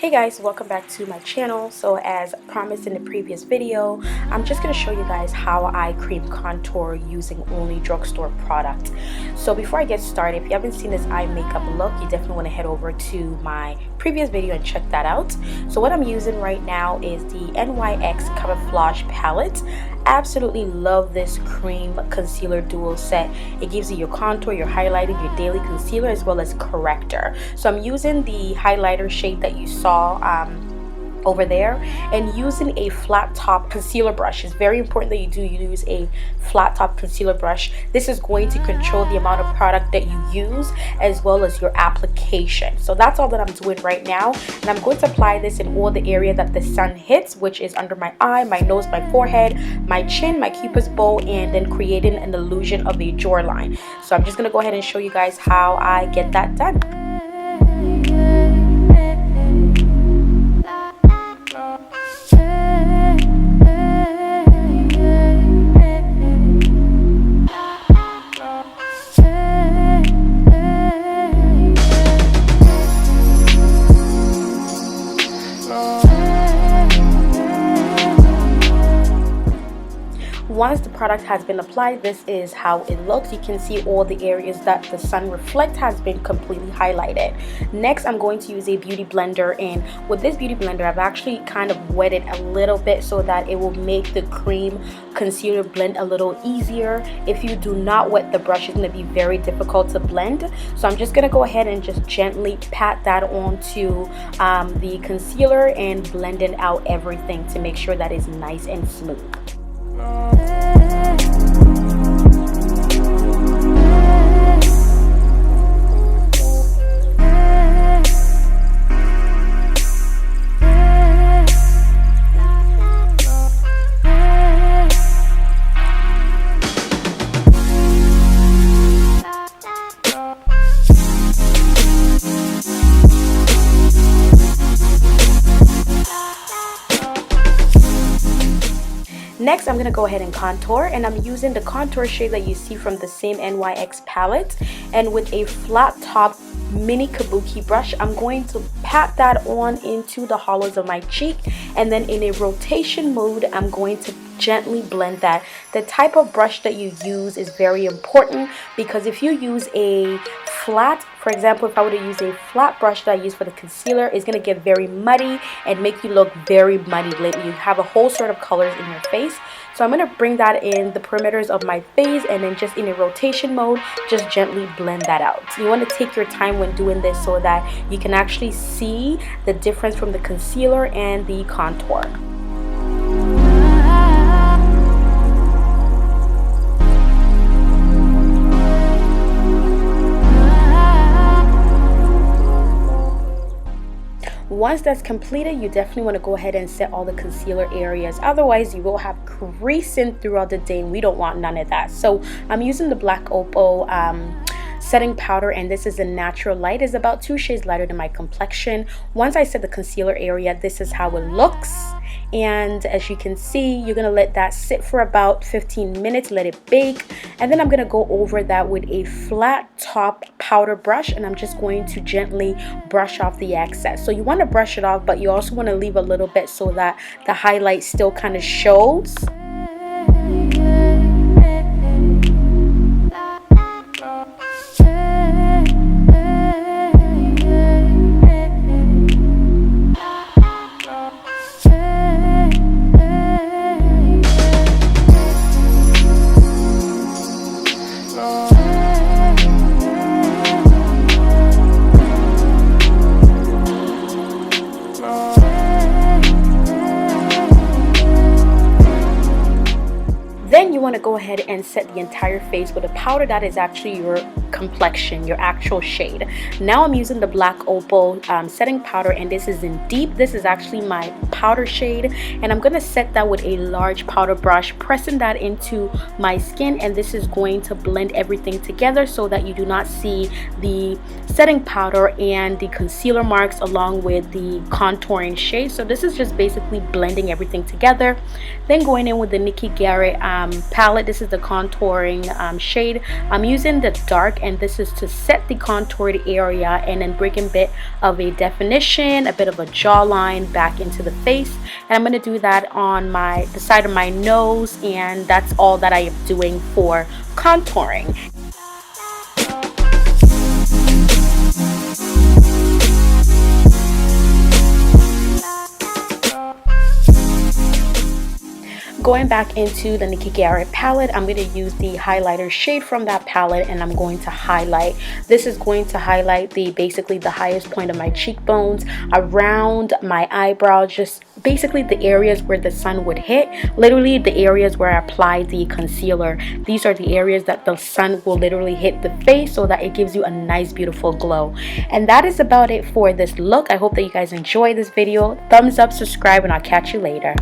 Hey guys, welcome back to my channel. So as promised in the previous video, I'm just going to show you guys how I cream contour using only drugstore product. So before I get started, if you haven't seen this eye makeup look, you definitely want to head over to my previous video and check that out. So what I'm using right now is the NYX Camouflage palette. Absolutely love this cream concealer dual set. It gives you your contour, your highlighter, your daily concealer, as well as corrector. So I'm using the highlighter shade that you saw over there, and using a flat top concealer brush. It's very important that you do use a flat top concealer brush. This is going to control the amount of product that you use as well as your application. So that's all that I'm doing right now, and I'm going to apply this in all the area that the sun hits, which is under my eye, my nose, my forehead, my chin, my cupid's bow, and then creating an illusion of a jawline. So I'm just going to go ahead and show you guys how I get that done. Once the product has been applied, this is how it looks. You can see all the areas that the sun reflects has been completely highlighted. Next, I'm going to use a beauty blender, and with this beauty blender, I've actually kind of wet it a little bit so that it will make the cream concealer blend a little easier. If you do not wet the brush, it's going to be very difficult to blend. So I'm just going to go ahead and just gently pat that onto the concealer and blend it out everything to make sure that it's nice and smooth. Next, I'm going to go ahead and contour, and I'm using the contour shade that you see from the same NYX palette, and with a flat top mini kabuki brush, I'm going to pat that on into the hollows of my cheek, and then in a rotation mode, I'm going to gently blend that. The type of brush that you use is very important, because if you use a flat, for example, if I were to use a flat brush that I use for the concealer, it's going to get very muddy and make you look very muddy. You have a whole sort of colors in your face. So I'm going to bring that in the perimeters of my face, and then just in a rotation mode, just gently blend that out. So you want to take your time when doing this so that you can actually see the difference from the concealer and the contour. Once that's completed, you definitely want to go ahead and set all the concealer areas. Otherwise, you will have creasing throughout the day, and we don't want none of that. So I'm using the Black Opal setting powder, and this is a natural light. It's about 2 shades lighter than my complexion. Once I set the concealer area, this is how it looks. And as you can see, you're going to let that sit for about 15 minutes, let it bake, and then I'm going to go over that with a flat top powder brush, and I'm just going to gently brush off the excess. So you want to brush it off, but you also want to leave a little bit so that the highlight still kind of shows. Then you want to go ahead and set the entire face with a powder that is actually your complexion, your actual shade. Now I'm using the Black Opal setting powder, and this is in Deep. This is actually my powder shade, and I'm going to set that with a large powder brush, pressing that into my skin, and this is going to blend everything together so that you do not see the setting powder and the concealer marks along with the contouring shade. So this is just basically blending everything together. Then going in with the Nikki Garrett palette palette. This is the contouring shade. I'm using the dark, and this is to set the contoured area and then bring a bit of a definition, a bit of a jawline back into the face. And I'm going to do that on the side of my nose, and that's all that I am doing for contouring. Going back into the Nikki Garrett palette, I'm going to use the highlighter shade from that palette, and I'm going to highlight. This is going to highlight basically the highest point of my cheekbones, around my eyebrow, just basically the areas where the sun would hit, literally the areas where I apply the concealer. These are the areas that the sun will literally hit the face, so that it gives you a nice beautiful glow. And that is about it for this look. I hope that you guys enjoy this video. Thumbs up, subscribe, and I'll catch you later.